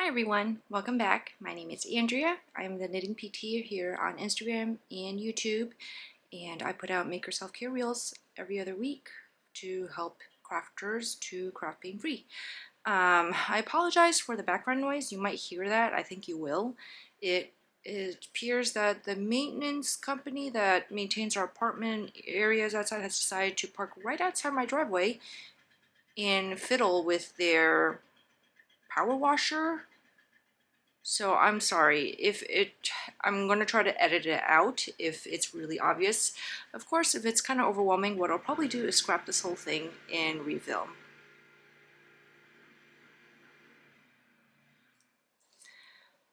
Hi everyone, welcome back. My name is Andrea. I'm the Knitting PT here on Instagram and YouTube, and I put out Maker Self-Care Reels every other week to help crafters to craft pain-free. I apologize for the background noise. You might hear that. I think you will. It appears that the maintenance company that maintains our apartment areas outside has decided to park right outside my driveway and fiddle with their power washer. So I'm sorry I'm going to try to edit it out if it's really obvious. Of course, if it's kind of overwhelming, what I'll probably do is scrap this whole thing and refilm.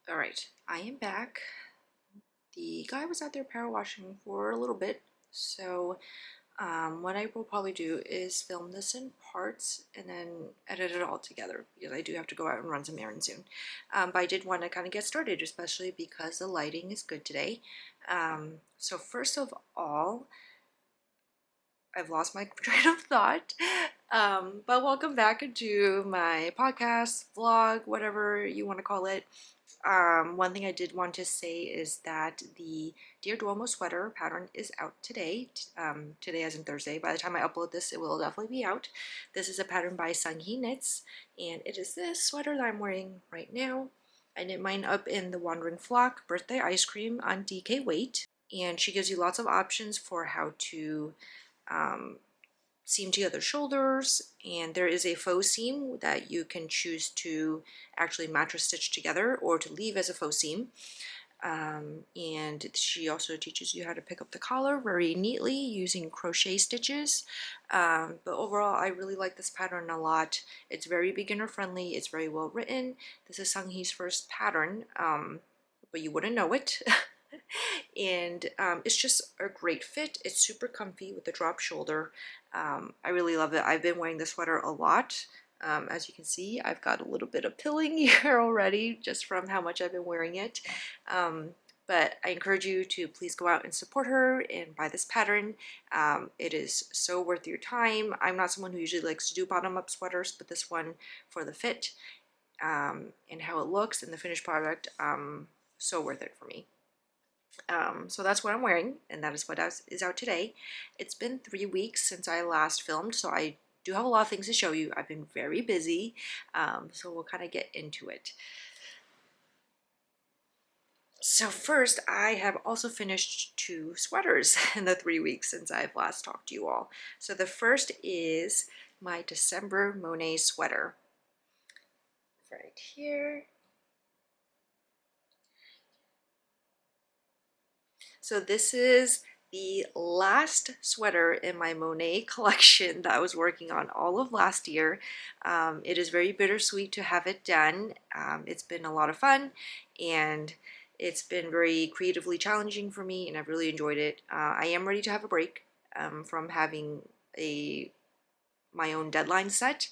All right, I am back. The guy was out there power washing for a little bit, so what I will probably do is film this in parts and then edit it all together because I do have to go out and run some errands soon. But I did want to kind of get started, especially because the lighting is good today. So first of all, I've lost my train of thought, but welcome back to my podcast, vlog, whatever you want to call it. One thing I did want to say is that the Dear Duomo sweater pattern is out today. Today as in Thursday. By the time I upload this, it will definitely be out. This is a pattern by Sari Knits, and it is this sweater that I'm wearing right now. I knit mine up in the Wandering Flock Birthday Ice Cream on DK Weight, and she gives you lots of options for how to seam together shoulders, and there is a faux seam that you can choose to actually mattress stitch together or to leave as a faux seam. And she also teaches you how to pick up the collar very neatly using crochet stitches. But overall, I really like this pattern a lot. It's very beginner friendly. It's very well written. This is Sunghee's first pattern, but you wouldn't know it. And it's just a great fit. It's super comfy with the drop shoulder. I really love it. I've been wearing this sweater a lot. As you can see, I've got a little bit of pilling here already just from how much I've been wearing it. But I encourage you to please go out and support her and buy this pattern. It is so worth your time. I'm not someone who usually likes to do bottom-up sweaters, but this one, for the fit and how it looks and the finished product, so worth it for me. So that's what I'm wearing, and that is what is out today. It's been 3 weeks since I last filmed, so I do have a lot of things to show you. I've been very busy, so we'll kind of get into it. So first, I have also finished 2 sweaters in the 3 weeks since I've last talked to you all. So the first is my December Monet sweater. Right here. So this is the last sweater in my Monet collection that I was working on all of last year. It is very bittersweet to have it done. It's been a lot of fun, and it's been very creatively challenging for me, and I've really enjoyed it. I am ready to have a break from having my own deadline set,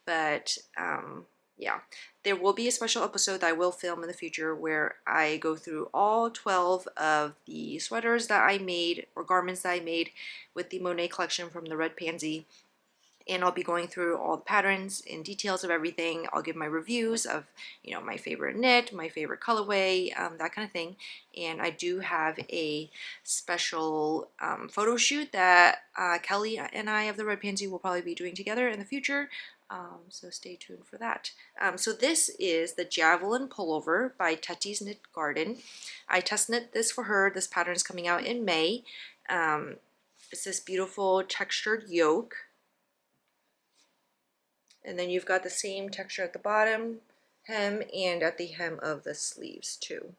but yeah, there will be a special episode that I will film in the future where I go through all 12 of the sweaters that I made or garments that I made with the Monet collection from the Red Pansy. And I'll be going through all the patterns and details of everything. I'll give my reviews of, you know, my favorite knit, my favorite colorway, that kind of thing. And I do have a special photo shoot that Kelly and I of the Red Pansy will probably be doing together in the future. So stay tuned for that. So this is the Javelin pullover by Teti's Knit Garden. I test knit this for her. This pattern is coming out in May. It's this beautiful textured yoke. And then you've got the same texture at the bottom hem and at the hem of the sleeves too.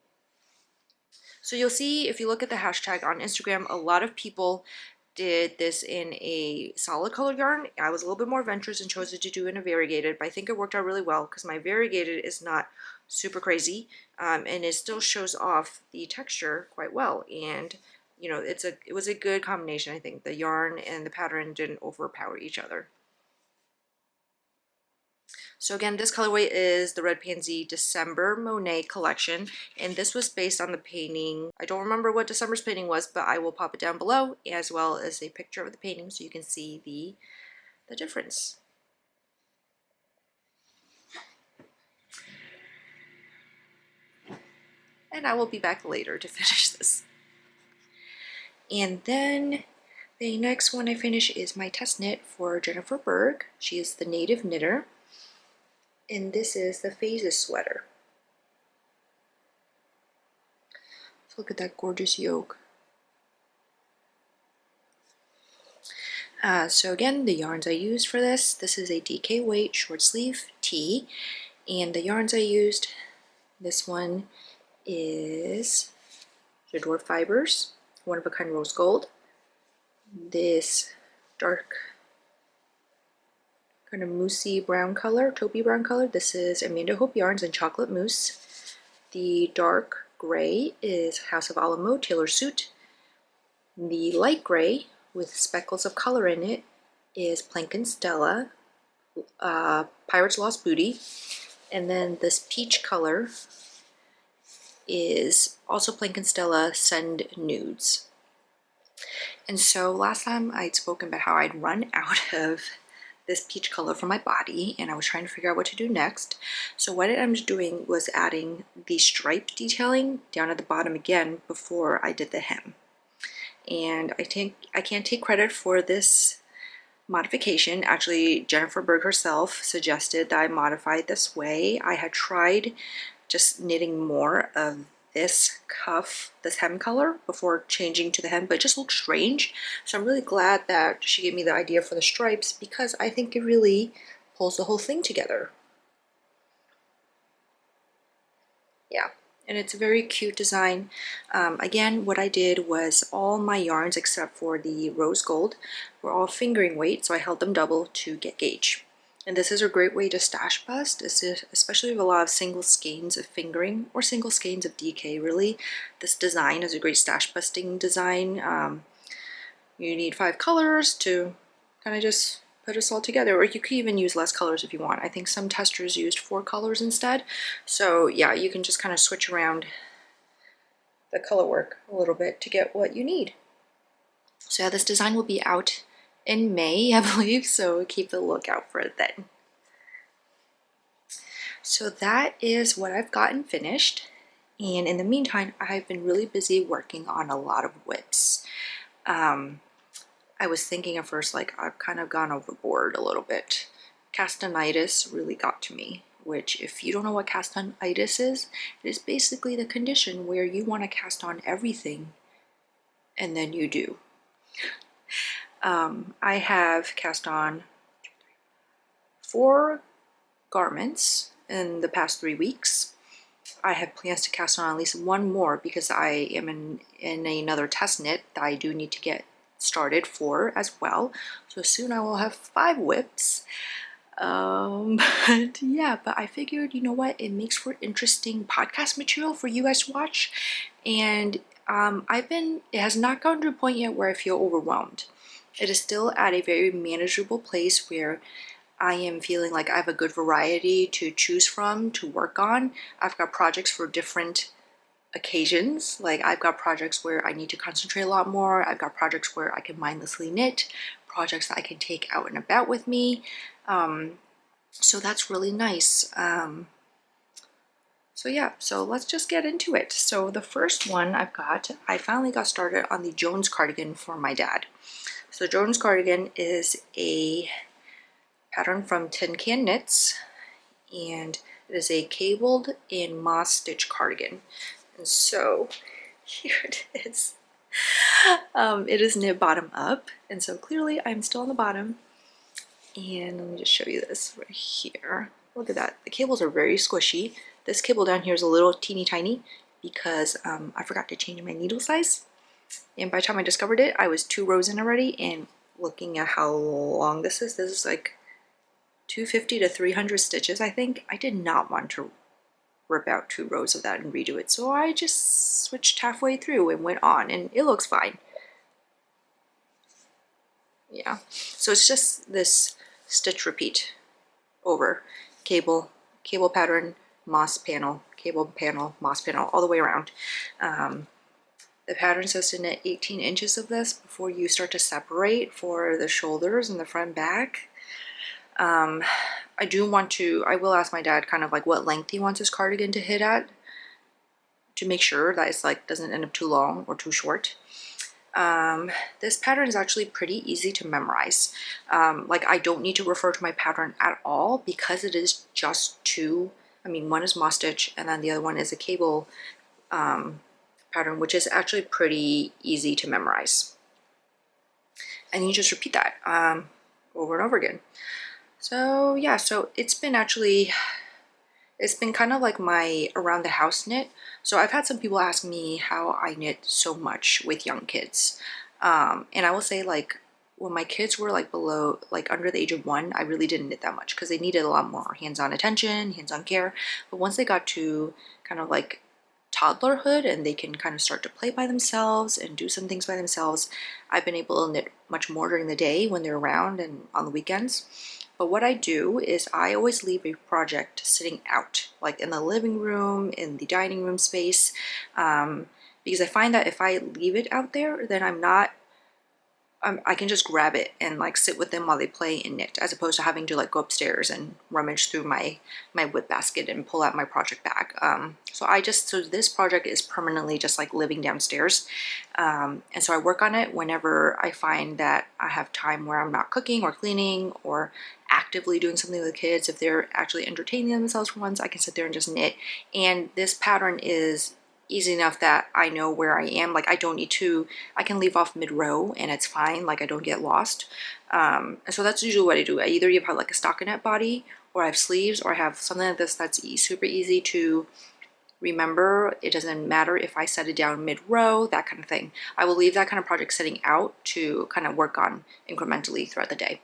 So you'll see if you look at the hashtag on Instagram, a lot of people did this in a solid colored yarn. I was a little bit more adventurous and chose to do in a variegated, but I think it worked out really well because my variegated is not super crazy, and it still shows off the texture quite well. And you know, it was a good combination. I think the yarn and the pattern didn't overpower each other. So again, this colorway is the Red Pansy December Monet collection, and this was based on the painting. I don't remember what December's painting was, but I will pop it down below, as well as a picture of the painting so you can see the difference. and I will be back later to finish this. And then the next one I finish is my test knit for Jennifer Berg. She is the native knitter, and this is the Phases sweater. So look at that gorgeous yoke. So again, the yarns I used for this is a DK weight short sleeve tee, and the yarns I used, this one is the Dwarf Fibers, one of a kind rose gold. This dark kind of moussey brown color, taupey brown color, this is Amanda Hope Yarns and Chocolate Mousse. The dark gray is House of Alamo Tailor Suit. The light gray with speckles of color in it is Plank and Stella, Pirate's Lost Booty. And then this peach color is also Plank and Stella Send Nudes. And so last time I'd spoken about how I'd run out of this peach color for my body, and I was trying to figure out what to do next. So what I'm doing was adding the stripe detailing down at the bottom again before I did the hem. And I can't take credit for this modification. Actually, Jennifer Berg herself suggested that I modify it this way. I had tried just knitting more of this cuff, this hem color, before changing to the hem, but it just looked strange. So I'm really glad that she gave me the idea for the stripes, because I think it really pulls the whole thing together. Yeah, and it's a very cute design. Again, what I did was all my yarns except for the rose gold were all fingering weight, so I held them double to get gauge. And this is a great way to stash bust, especially with a lot of single skeins of fingering or single skeins of DK. Really, this design is a great stash busting design. You need 5 colors to kind of just put us all together, or you could even use less colors if you want. I think some testers used 4 colors instead. So yeah, you can just kind of switch around the color work a little bit to get what you need. So yeah, this design will be out in May, I believe, so keep a lookout for it then. So that is what I've gotten finished, and in the meantime I've been really busy working on a lot of whips. I was thinking at first, like, I've kind of gone overboard a little bit. Cast-on-itis really got to me, which, if you don't know what cast-on-itis is, it is basically the condition where you want to cast on everything and then you do. I have cast on 4 garments in the past 3 weeks. I have plans to cast on at least 1 more because I am in another test knit that I do need to get started for as well. So soon I will have 5 whips. But yeah, but I figured, you know what, it makes for interesting podcast material for you guys to watch. And it has not gotten to a point yet where I feel overwhelmed. It is still at a very manageable place where I am feeling like I have a good variety to choose from, to work on. I've got projects for different occasions. Like, I've got projects where I need to concentrate a lot more. I've got projects where I can mindlessly knit, projects that I can take out and about with me. So that's really nice. So yeah, so let's just get into it. So the first one I finally got started on the Jones cardigan for my dad. So Jones cardigan is a pattern from Tin Can Knits, and it is a cabled and moss stitch cardigan. And so here it is. It is knit bottom up, and so clearly I'm still on the bottom. And let me just show you this right here. Look at that. The cables are very squishy. This cable down here is a little teeny tiny because I forgot to change my needle size. And by the time I discovered it, I was 2 rows in already. And looking at how long this is like 250 to 300 stitches, I think. I did not want to rip out 2 rows of that and redo it. So I just switched halfway through and went on, and it looks fine. Yeah, so it's just this stitch repeat over cable pattern, moss panel, cable panel, moss panel, all the way around. The pattern says to knit 18 inches of this before you start to separate for the shoulders and the front back. I will ask my dad kind of like what length he wants his cardigan to to make sure that it's like doesn't end up too long or too short. This pattern is actually pretty easy to memorize. Like I don't need to refer to my pattern at all because it is just two. I mean, one is moss stitch and then the other one is a cable pattern, which is actually pretty easy to memorize. And you just repeat that over and over again. So yeah, so it's been kind of like my around the house knit. So I've had some people ask me how I knit so much with young kids. And I will say, like, when my kids were like below, like under the age of 1, I really didn't knit that much because they needed a lot more hands-on attention, hands-on care. But once they got to kind of like toddlerhood and they can kind of start to play by themselves and do some things by themselves, I've been able to knit much more during the day when they're around and on the weekends. But what I do is I always leave a project sitting out, like in the living room, in the dining room space, because I find that if I leave it out there, then I can just grab it and like sit with them while they play and knit, as opposed to having to like go upstairs and rummage through my whip basket and pull out my project bag. So this project is permanently just like living downstairs. And so I work on it whenever I find that I have time where I'm not cooking or cleaning or actively doing something with the kids. If they're actually entertaining themselves for once, I can sit there and just knit. And this pattern is easy enough that I know where I am. Like I don't need to, I can leave off mid-row and it's fine, like I don't get lost. And so that's usually what I do. I either have like a stockinette body, or I have sleeves, or I have something like this that's super easy to remember. It doesn't matter if I set it down mid-row, that kind of thing. I will leave that kind of project sitting out to kind of work on incrementally throughout the day.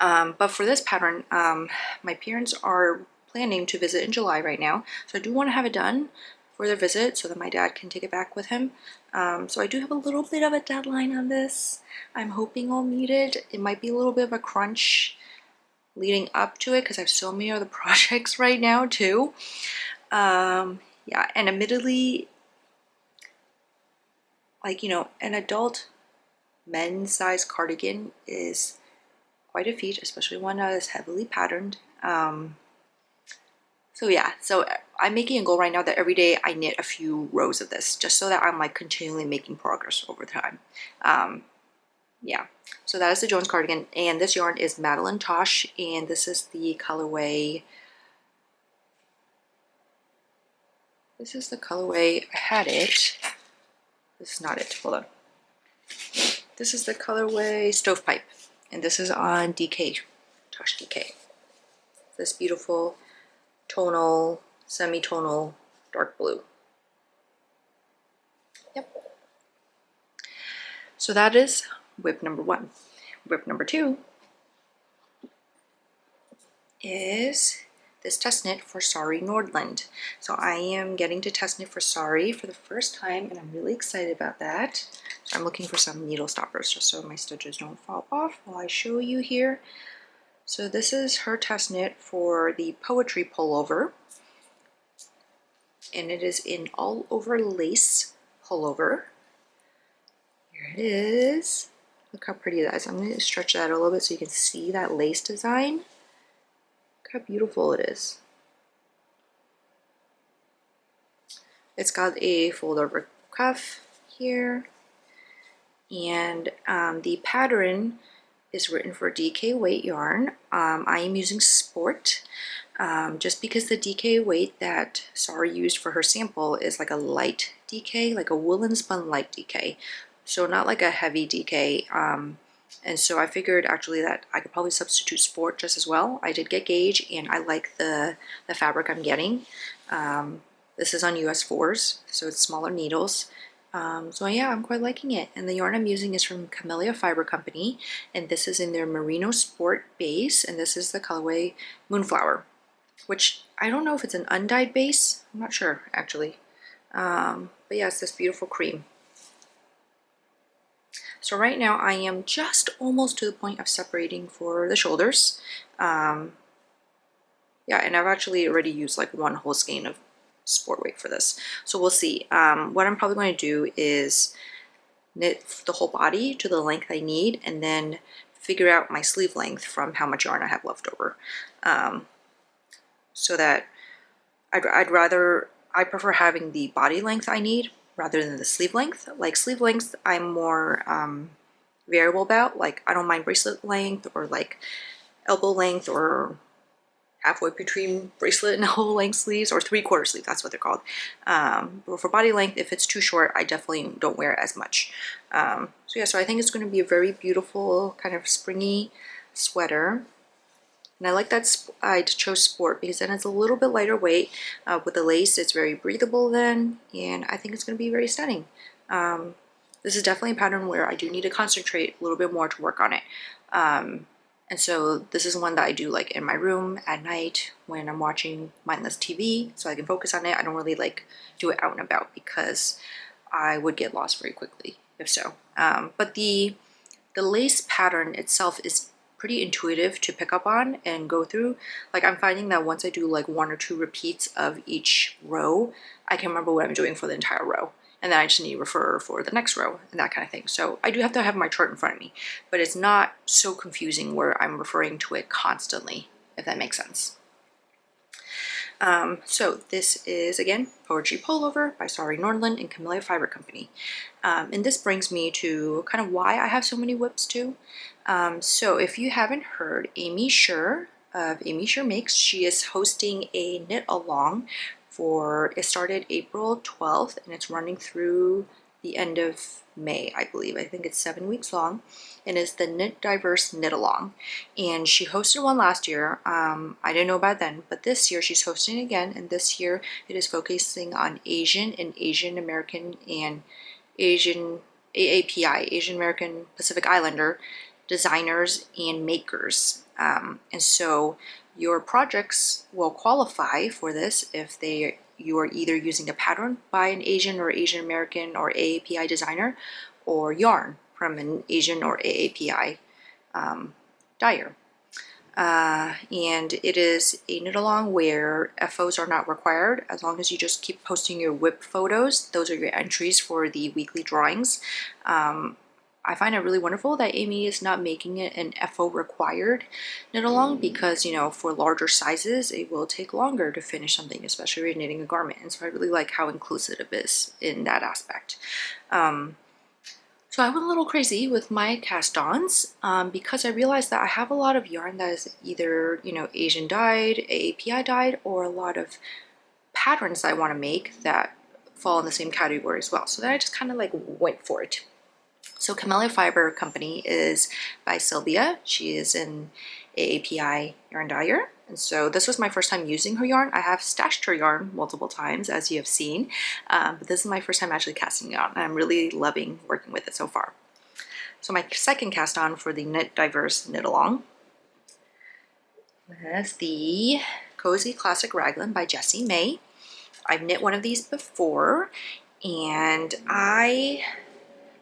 But for this pattern, my parents are planning to visit in July right now, so I do want to have it done for their visit so that my dad can take it back with him. So I do have a little bit of a deadline on this. I'm hoping I'll meet it. It might be a little bit of a crunch leading up to it because I have so many other projects right now too. Yeah, and admittedly, like, you know, an adult men's size cardigan is quite a feat, especially one that is heavily patterned. So yeah, so I'm making a goal right now that every day I knit a few rows of this, just so that I'm like continually making progress over time. Yeah, so that is the Jones cardigan, and this yarn is Madeline Tosh, and this is the colorway. This is the colorway. I had it. This is not it. Hold on. This is the colorway Stovepipe, and this is on DK, Tosh DK. This beautiful tonal, semi-tonal, dark blue. Yep. So that is whip number 1. Whip number 2 is this test knit for Sari Nordlund. So I am getting to test knit for Sari for the first time, and I'm really excited about that. So I'm looking for some needle stoppers just so my stitches don't fall off while I show you here. So this is her test knit for the Poetry pullover, and it is in all over lace pullover. Here it is. Look how pretty that is. I'm going to stretch that a little bit so you can see that lace design. Look how beautiful it is. It's got a fold over cuff here, and the pattern is written for DK weight yarn. I am using Sport, just because the DK weight that Sari used for her sample is like a light DK, like a woolen spun light DK, so not like a heavy DK. And so I figured actually that I could probably substitute Sport just as well. I did get gauge, and I like the fabric I'm getting. This is on US 4s, so it's smaller needles. So yeah, I'm quite liking it. And the yarn I'm using is from Camellia Fiber Company, and this is in their Merino Sport base, and this is the colorway Moonflower, which I don't know if it's an undyed base. I'm not sure actually. But yeah, it's this beautiful cream. So right now I am just almost to the point of separating for the shoulders. Yeah, and I've actually already used like one whole skein of Sport weight for this, so we'll see. What I'm probably going to do is knit the whole body to the length I need, and then figure out my sleeve length from how much yarn I have left over. So that I'd rather I prefer having the body length I need rather than the sleeve length. Like sleeve length, I'm more variable about. Like I don't mind bracelet length or like elbow length or halfway between bracelet and elbow length sleeves, or 3/4 sleeve, that's what they're called. But for body length, if it's too short, I definitely don't wear it as much. So yeah, so I think it's going to be a very beautiful kind of springy sweater. And I like that I chose sport because then it's a little bit lighter weight. With the lace, it's very breathable then, and I think it's going to be very stunning. This is definitely a pattern where I do need to concentrate a little bit more to work on it. And so this is one that I do like in my room at night when I'm watching mindless TV, so I can focus on it. I don't really like do it out and about because I would get lost very quickly if so. But the lace pattern itself is pretty intuitive to pick up on and go through. Like I'm finding that once I do like 1 or 2 repeats of each row, I can remember what I'm doing for the entire row. And then I just need to refer for the next row and that kind of thing. So I do have to have my chart in front of me, but it's not so confusing where I'm referring to it constantly, if that makes sense. So this is, again, Poetry Pullover by Sari Nordlund and Camellia Fiber Company. And this brings me to kind of why I have so many whips too. So if you haven't heard, Amy Sher of Amy Sher Makes, she is hosting a knit along for, it started April 12th and it's running through the end of May, I believe. I think it's 7 weeks long, and it's the Knit Diverse Knit Along. And she hosted one last year. I didn't know about then, but this year she's hosting again, and this year it is focusing on Asian and Asian American and Asian AAPI, Asian American Pacific Islander designers and makers. And so your projects will qualify for this if you are either using a pattern by an Asian or Asian American or AAPI designer, or yarn from an Asian or AAPI dyer. And it is a knit along where FOs are not required as long as you just keep posting your whip photos. Those are your entries for the weekly drawings. I find it really wonderful that Amy is not making it an FO required knit along because, you know, for larger sizes, it will take longer to finish something, especially if you're knitting a garment. And so I really like how inclusive it is in that aspect. So I went a little crazy with my cast-ons because I realized that I have a lot of yarn that is either, you know, Asian dyed, AAPI dyed, or a lot of patterns that I want to make that fall in the same category as well. So then I just kind of like went for it. So Camellia Fiber Company is by Sylvia. She is an AAPI yarn dyer. And so this was my first time using her yarn. I have stashed her yarn multiple times, as you have seen, but this is my first time actually casting it on. And I'm really loving working with it so far. So my second cast on for the Knit Diverse Knit Along is the Cozy Classic Raglan by Jessie May. I've knit one of these before, and I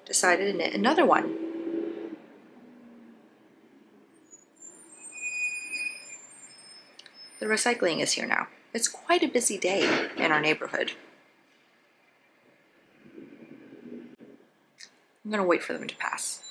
decided to knit another one. The recycling is here now. It's quite a busy day in our neighborhood. I'm gonna wait for them to pass.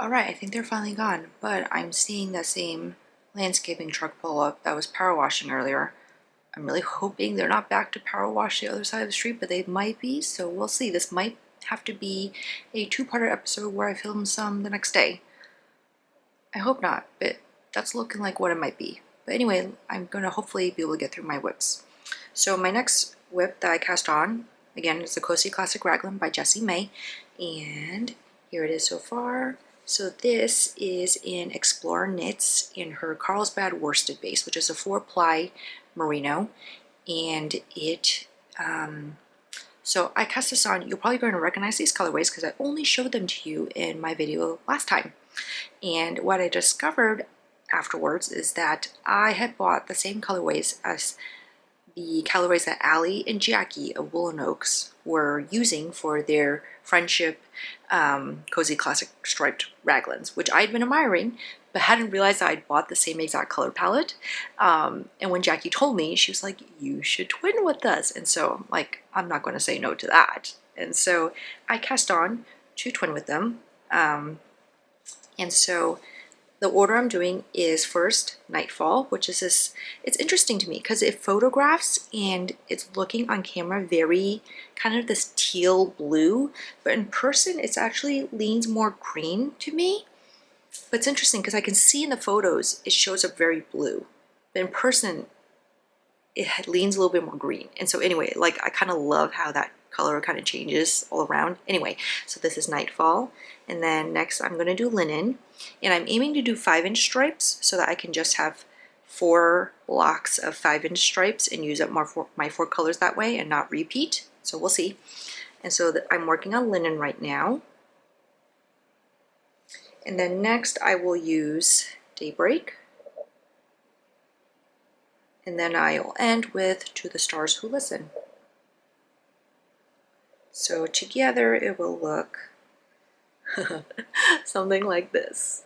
Alright, I think they're finally gone, but I'm seeing that same landscaping truck pull up that was power washing earlier. I'm really hoping they're not back to power wash the other side of the street, but they might be, so we'll see. This might have to be a 2-parter episode where I film some the next day. I hope not, but that's looking like what it might be. But anyway, I'm going to hopefully be able to get through my whips. So my next whip that I cast on, again, is the Cozy Classic Raglan by Jessie May, and here it is so far. So this is in Explorer Knits in her Carlsbad worsted base, which is a 4-ply merino, and it, so I cast this on. You're probably going to recognize these colorways because I only showed them to you in my video last time. And what I discovered afterwards is that I had bought the same colorways as the colorways that Allie and Jackie of Woolen Oaks were using for their Friendship Cozy Classic Striped Raglans, which I'd been admiring, but hadn't realized that I'd bought the same exact color palette. And when Jackie told me, she was like, you should twin with us. And so I'm like, I'm not going to say no to that. And so I cast on to twin with them. And so the order I'm doing is first Nightfall, which is this, it's interesting to me because it photographs and it's looking on camera very kind of this teal blue, but in person it's actually leans more green to me. But it's interesting because I can see in the photos it shows up very blue, but in person it leans a little bit more green. And so anyway, like I kind of love how that color kind of changes all around. Anyway, so this is Nightfall, and then next I'm going to do Linen, and I'm aiming to do 5-inch stripes so that I can just have 4 blocks of 5-inch stripes and use up my 4 colors that way and not repeat. So we'll see. And so I'm working on Linen right now. And then next I will use Daybreak. And then I'll end with To the Stars Who Listen. So together it will look something like this.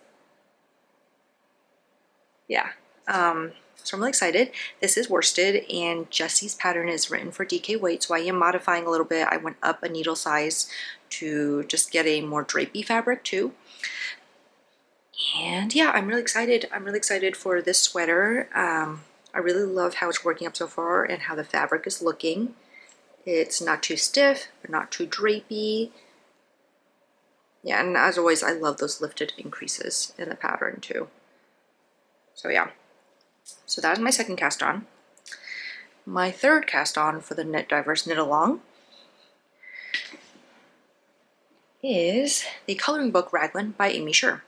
Yeah, so I'm really excited. This is worsted, and Jessie's pattern is written for DK weight, so I am modifying a little bit. I went up a needle size to just get a more drapey fabric too. And yeah, I'm really excited. I'm really excited for this sweater. I really love how it's working up so far and how the fabric is looking. It's not too stiff, but not too drapey. Yeah, and as always, I love those lifted increases in the pattern too. So yeah, so that is my second cast on. My third cast on for the Knit Diverse Knit Along is the coloring book Raglan by Amy Sher.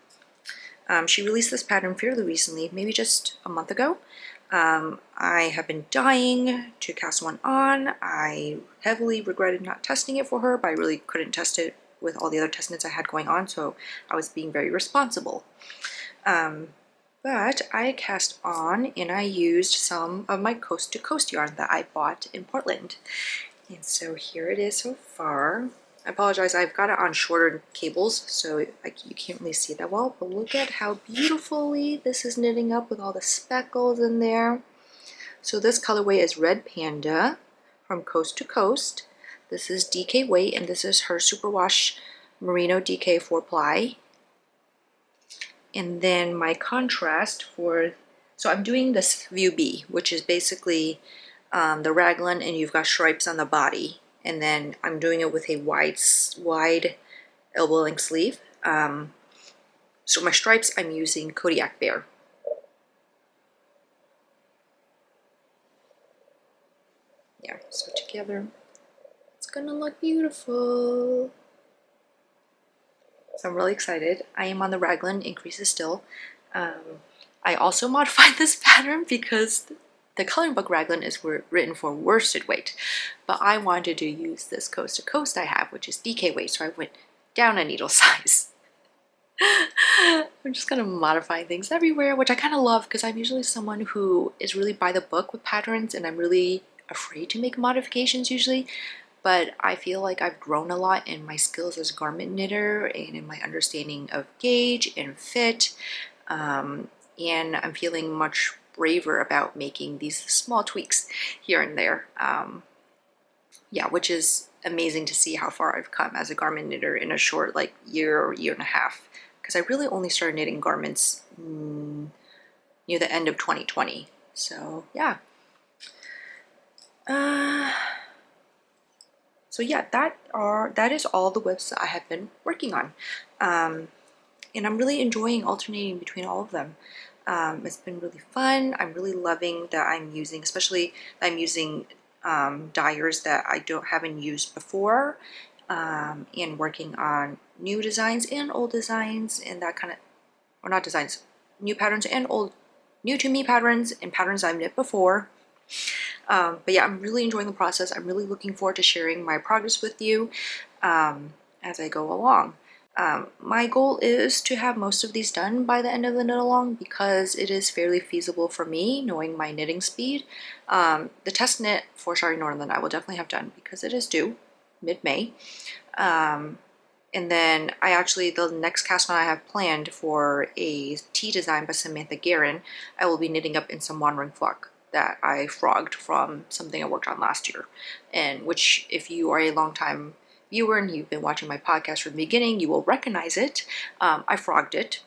She released this pattern fairly recently, maybe just a month ago. I have been dying to cast one on. I heavily regretted not testing it for her, but I really couldn't test it with all the other test knits I had going on, so I was being very responsible. But I cast on and I used some of my Coast to Coast yarn that I bought in Portland. And so here it is so far. I apologize, I've got it on shorter cables, so you can't really see that well, but look at how beautifully this is knitting up with all the speckles in there. So this colorway is Red Panda from Coast to Coast. This is DK weight, and this is her Superwash Merino DK 4-ply. And then my contrast for, so I'm doing this View B, which is basically the raglan, and you've got stripes on the body. And then I'm doing it with a wide elbow length sleeve. So my stripes, I'm using Kodiak Bear. Yeah, so together, it's gonna look beautiful. So I'm really excited. I am on the raglan increases still. I also modified this pattern because the coloring book raglan is written for worsted weight, but I wanted to use this Coast to Coast I have, which is DK weight, so I went down a needle size. I'm just kind of modifying things everywhere, which I kind of love because I'm usually someone who is really by the book with patterns, and I'm really afraid to make modifications usually. But I feel like I've grown a lot in my skills as a garment knitter and in my understanding of gauge and fit, and I'm feeling much braver about making these small tweaks here and there. Yeah, which is amazing to see how far I've come as a garment knitter in a short year or year and a half, because I really only started knitting garments near the end of 2020. So yeah. So yeah, that is all the WIPs that I have been working on, and I'm really enjoying alternating between all of them. It's been really fun. I'm really loving that I'm using, especially that I'm using dyers that I haven't used before, and working on new designs and old designs and that kind of, or not designs, new patterns and old, new to me patterns and patterns I've knit before. But yeah, I'm really enjoying the process. I'm really looking forward to sharing my progress with you as I go along. My goal is to have most of these done by the end of the knit along because it is fairly feasible for me knowing my knitting speed. The test knit for Sari Nordlund I will definitely have done because it is due mid-May. And then the next cast on I have planned for a tea design by Samantha Guerin, I will be knitting up in some wandering flock that I frogged from something I worked on last year. And which, if you are a long-time viewer and you've been watching my podcast from the beginning, you will recognize it. I frogged it.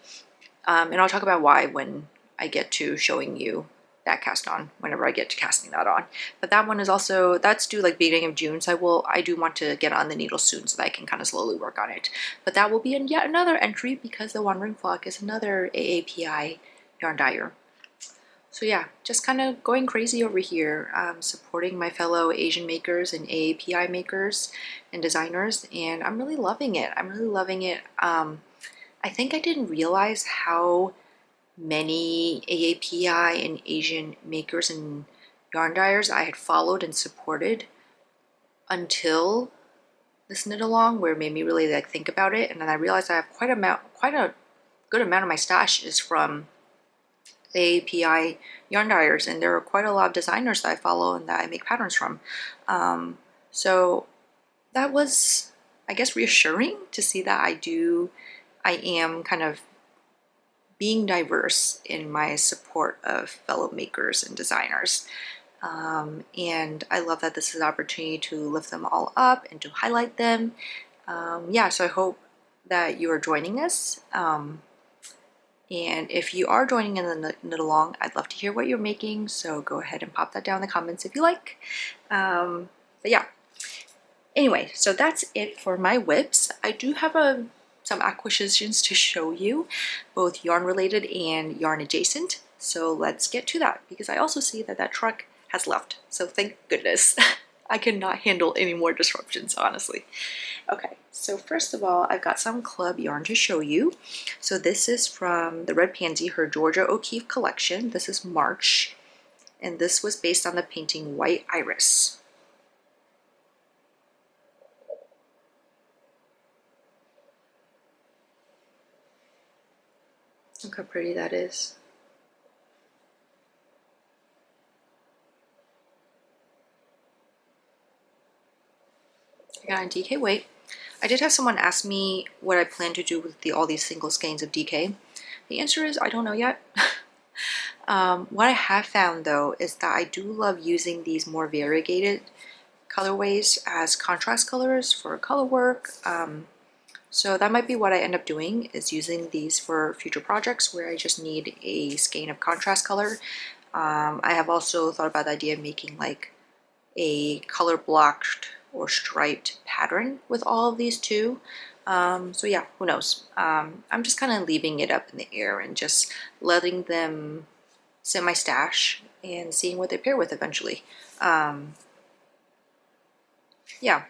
And I'll talk about why when I get to showing you that cast on, whenever I get to casting that on. But that one is also, that's due like beginning of June, so I do want to get on the needle soon so that I can kind of slowly work on it. But that will be in yet another entry because the Wandering Flock is another AAPI yarn dyer. So yeah, just kind of going crazy over here, supporting my fellow Asian makers and AAPI makers and designers, and I'm really loving it. I'm really loving it. I think I didn't realize how many AAPI and Asian makers and yarn dyers I had followed and supported until this knit along, where it made me really like think about it. And then I realized I have quite a good amount of my stash is from AAPI yarn dyers, and there are quite a lot of designers that I follow and that I make patterns from. So that was, I guess, reassuring to see that I am kind of being diverse in my support of fellow makers and designers. And I love that this is an opportunity to lift them all up and to highlight them. Yeah, so I hope that you are joining us. And if you are joining in the knit along, I'd love to hear what you're making, so go ahead and pop that down in the comments if you like. But yeah, anyway, so that's it for my whips. I do have some acquisitions to show you, both yarn related and yarn adjacent. So let's get to that, because I also see that that truck has left. So thank goodness. I cannot handle any more disruptions, honestly. Okay, so first of all, I've got some club yarn to show you. So this is from the Red Pansy, her Georgia O'Keeffe collection. This is March, and this was based on the painting White Iris. Look how pretty that is. I got a DK weight. I did have someone ask me what I plan to do with all these single skeins of DK. The answer is I don't know yet. What I have found though is that I do love using these more variegated colorways as contrast colors for color work. So that might be what I end up doing, is using these for future projects where I just need a skein of contrast color. I have also thought about the idea of making like a color blocked or striped pattern with all of these too. So yeah, who knows? I'm just kind of leaving it up in the air and just letting them sit in my stash and seeing what they pair with eventually. Yeah.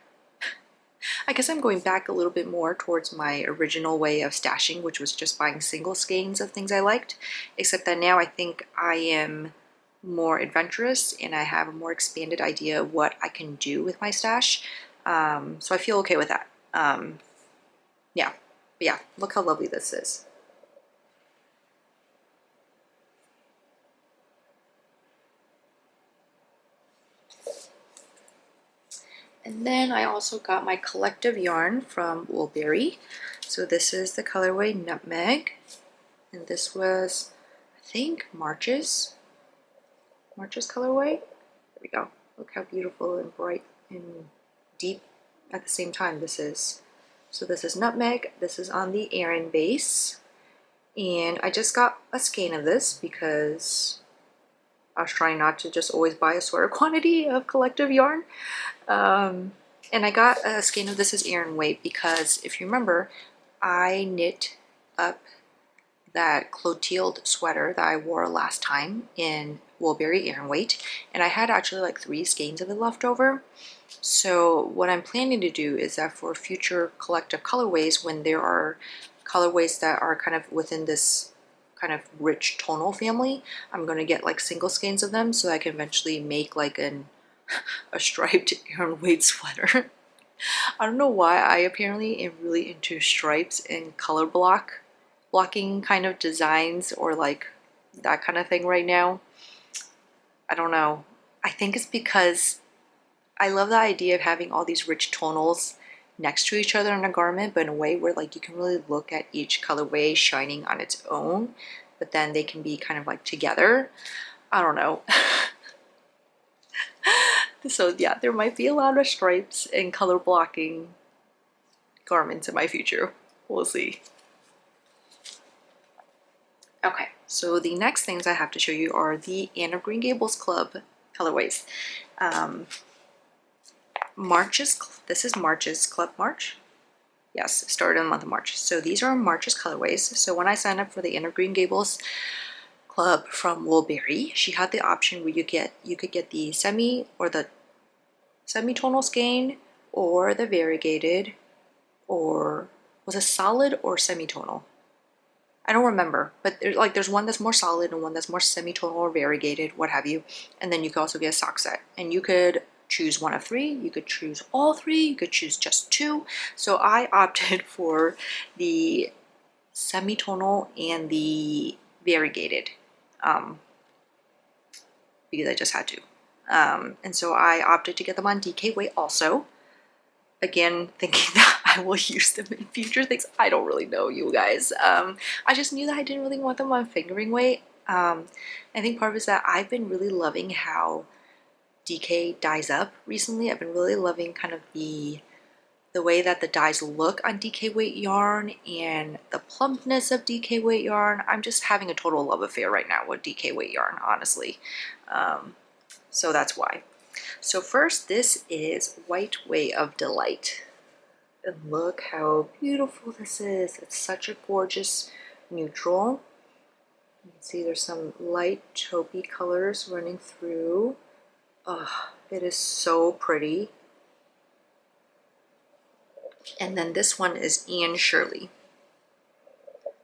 I guess I'm going back a little bit more towards my original way of stashing, which was just buying single skeins of things I liked, except that now I think I am more adventurous and I have a more expanded idea of what I can do with my stash. So I feel okay with that. Yeah, but yeah, look how lovely this is. And then I also got my collective yarn from Woolberry. So this is the colorway Nutmeg, and this was, I think, March's colorway. There we go. Look how beautiful and bright and deep at the same time this is. So this is Nutmeg, this is on the Aran base, and I just got a skein of this because I was trying not to just always buy a sweater quantity of collective yarn. And I got a skein of this as Aran weight because if you remember, I knit up that Clotilde sweater that I wore last time in Woolberry Aran weight, and I had actually like 3 skeins of it left over. So what I'm planning to do is that for future collective colorways, when there are colorways that are kind of within this kind of rich tonal family, I'm going to get like single skeins of them so I can eventually make like a striped Aran weight sweater. I don't know why I apparently am really into stripes and color blocking kind of designs or like that kind of thing right now. I don't know. I think it's because I love the idea of having all these rich tonals next to each other in a garment, but in a way where like you can really look at each colorway shining on its own, but then they can be kind of like together. I don't know. So yeah, there might be a lot of stripes and color blocking garments in my future. We'll see. Okay, so the next things I have to show you are the Anne of Green Gables Club colorways. This is March's Club March. Yes, it started in the month of March. So these are March's colorways. So when I signed up for the Anne of Green Gables Club from Woolberry, she had the option where you could get the semi-tonal skein or the variegated, or was it solid or semi-tonal? I don't remember, but there's one that's more solid and one that's more semi-tonal or variegated, what have you. And then you could also get a sock set, and you could choose one of three, you could choose all three, you could choose just two. So I opted for the semi-tonal and the variegated because I just had to. And so I opted to get them on DK weight also. Again, thinking that I will use them in future things. I don't really know, you guys. I just knew that I didn't really want them on fingering weight. I think part of it is that I've been really loving how DK dyes up recently. I've been really loving kind of the way that the dyes look on DK weight yarn and the plumpness of DK weight yarn. I'm just having a total love affair right now with DK weight yarn, honestly. So that's why. So first, this is White Way of Delight. And look how beautiful this is. It's such a gorgeous neutral. You can see there's some light taupey colors running through. Oh, it is so pretty. And then this one is Anne Shirley.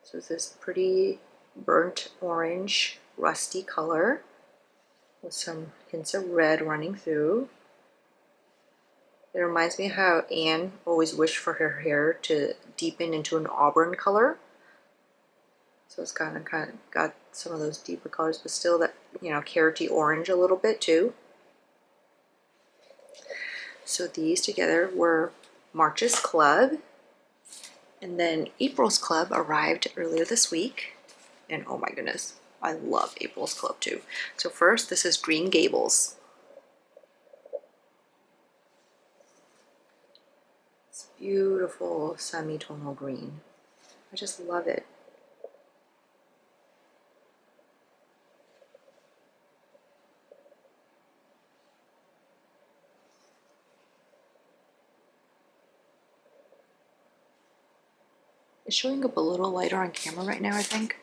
So it's this pretty burnt orange, rusty color with some hints of red running through. It reminds me how Anne always wished for her hair to deepen into an auburn color. So it's kind of got some of those deeper colors, but still that, you know, carroty orange a little bit too. So these together were March's Club. And then April's Club arrived earlier this week. And oh my goodness, I love April's Club too. So first, this is Green Gables. It's beautiful semi-tonal green. I just love it. It's showing up a little lighter on camera right now, I think.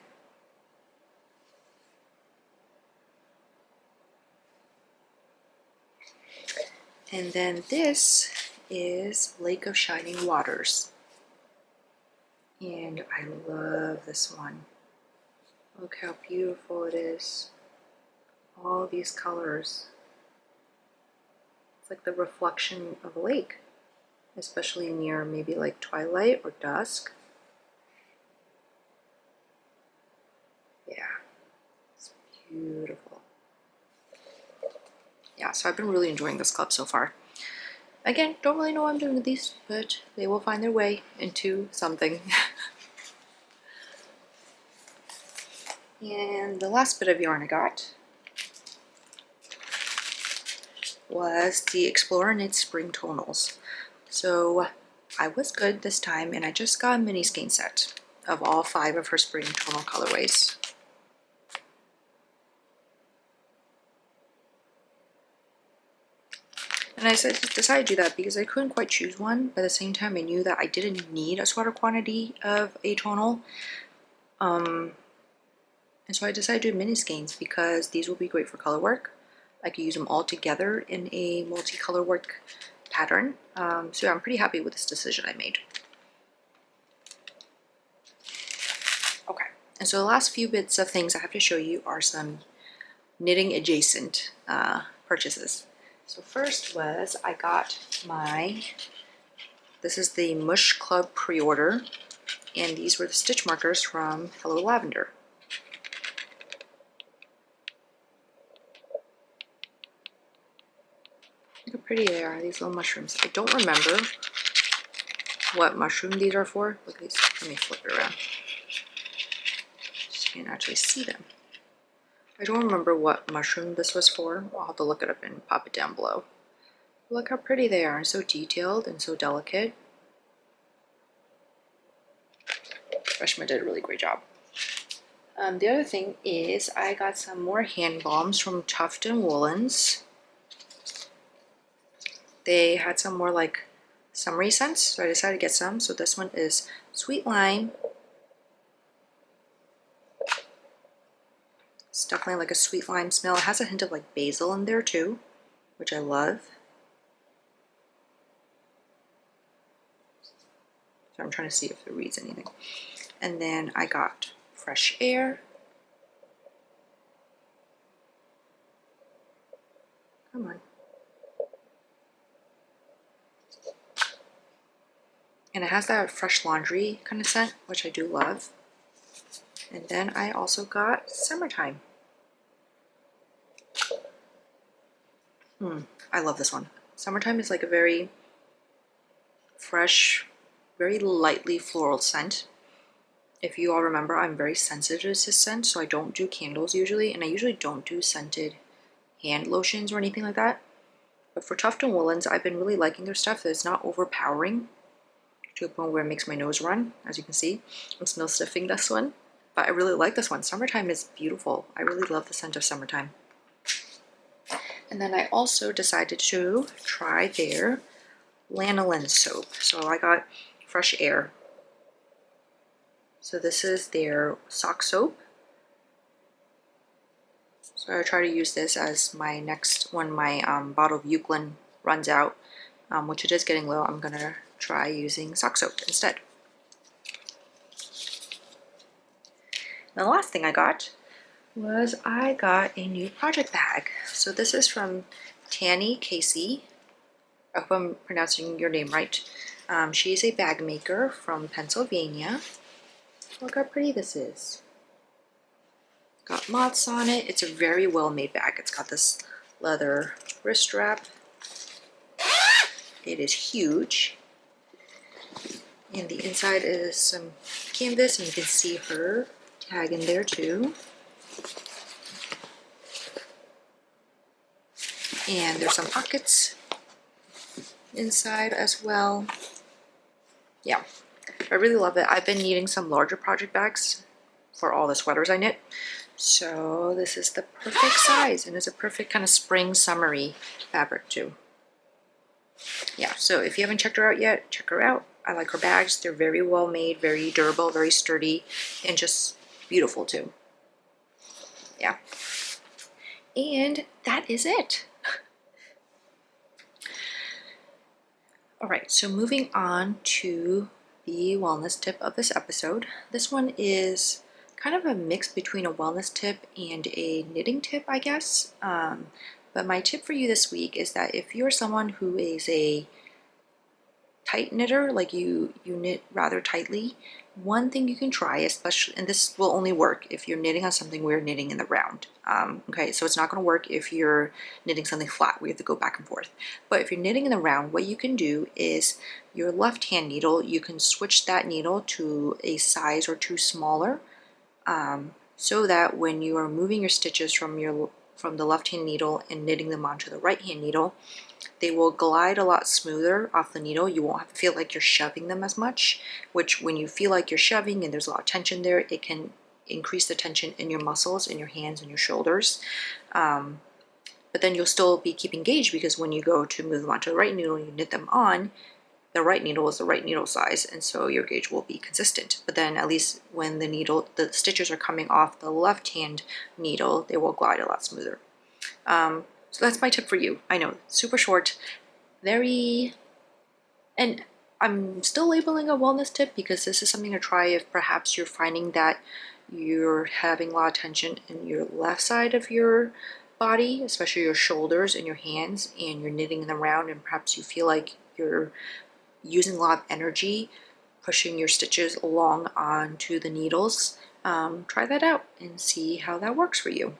And then this is Lake of Shining Waters. And I love this one. Look how beautiful it is. All these colors. It's like the reflection of a lake, especially near maybe like twilight or dusk. Yeah, it's beautiful. Yeah, so I've been really enjoying this club so far. Again, don't really know what I'm doing with these, but they will find their way into something. And the last bit of yarn I got was the Explorer Knit Spring Tonals. So I was good this time, and I just got a mini skein set of all 5 of her spring tonal colorways. And I decided to do that because I couldn't quite choose one, but at the same time I knew that I didn't need a sweater quantity of a tonal. And so I decided to do mini skeins because these will be great for color work. I could use them all together in a multi-color work pattern. So yeah, I'm pretty happy with this decision I made. Okay, and so the last few bits of things I have to show you are some knitting adjacent purchases. So first was I got my This is the Mush Club pre-order, and these were the stitch markers from Hello Lavender. Look how pretty they are, these little mushrooms. I don't remember what mushroom these are for. Look at these. Let me flip it around so you can actually see them. I don't remember what mushroom this was for. I'll have to look it up and pop it down below. Look how pretty they are, and so detailed and so delicate. Freshman did a really great job. The other thing is I got some more hand balms from Tuft & Woolens. They had some more like summery scents, so I decided to get some. So this one is Sweet Lime. It's definitely like a sweet lime smell. It has a hint of like basil in there too, which I love. So I'm trying to see if it reads anything. And then I got Fresh Air. Come on. And it has that fresh laundry kind of scent, which I do love. And then I also got Summertime. I love this one. Summertime is like a very fresh, very lightly floral scent. If you all remember, I'm very sensitive to scent, so I don't do candles usually, and I usually don't do scented hand lotions or anything like that. But for Tuft & Woolens, I've been really liking their stuff. It's not overpowering to a point where it makes my nose run, as you can see. I'm still sniffing this one, but I really like this one. Summertime is beautiful. I really love the scent of Summertime. And then I also decided to try their lanolin soap. So I got Fresh Air. So this is their sock soap. So I try to use this as my next, when my bottle of Euclid runs out, which it is getting low. I'm gonna try using sock soap instead. And the last thing I got was I got a new project bag. So this is from Tanny Casey. I hope I'm pronouncing your name right. She is a bag maker from Pennsylvania. Look how pretty this is. Got moths on it. It's a very well made bag. It's got this leather wrist strap. It is huge. And the inside is some canvas, and you can see her tag in there too. And there's some pockets inside as well. Yeah, I really love it. I've been needing some larger project bags for all the sweaters I knit. So this is the perfect size, and it's a perfect kind of spring summery fabric too. Yeah, so if you haven't checked her out yet, check her out. I like her bags. They're very well made, very durable, very sturdy, and just beautiful too. Yeah. And that is it. All right, so moving on to the wellness tip of this episode. This one is kind of a mix between a wellness tip and a knitting tip, I guess. But my tip for you this week is that if you're someone who is a tight knitter, like you knit rather tightly, one thing you can try, especially, and this will only work if you're knitting on something where you're knitting in the round. Okay, so it's not going to work if you're knitting something flat where you have to go back and forth. But if you're knitting in the round, what you can do is your left hand needle, you can switch that needle to a size or two smaller, so that when you are moving your stitches from the left hand needle and knitting them onto the right hand needle, they will glide a lot smoother off the needle. You won't have to feel like you're shoving them as much, which when you feel like you're shoving and there's a lot of tension there, it can increase the tension in your muscles, in your hands and your shoulders. But then you'll still be keeping engaged, because when you go to move them onto the right needle and you knit them on, the right needle is the right needle size, and so your gauge will be consistent. But then at least when the stitches are coming off the left hand needle, they will glide a lot smoother. So that's my tip for you. I know, super short, and I'm still labeling a wellness tip because this is something to try if perhaps you're finding that you're having a lot of tension in your left side of your body, especially your shoulders and your hands, and you're knitting them around, and perhaps you feel like you're using a lot of energy pushing your stitches along onto the needles, try that out and see how that works for you.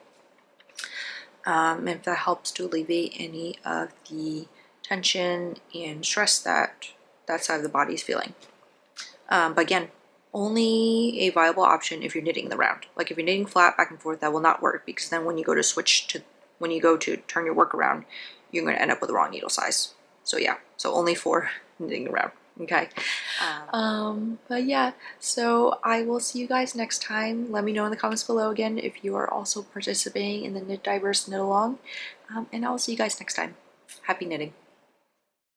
If that helps to alleviate any of the tension and stress that side of the body is feeling. But again, only a viable option if you're knitting the round. Like if you're knitting flat back and forth, that will not work, because then when you go to turn your work around, you're going to end up with the wrong needle size. So yeah, so only for knitting the round. Okay. But yeah, so I will see you guys next time. Let me know in the comments below again if you are also participating in the Knit Diverse Knit Along. And I will see you guys next time. Happy knitting.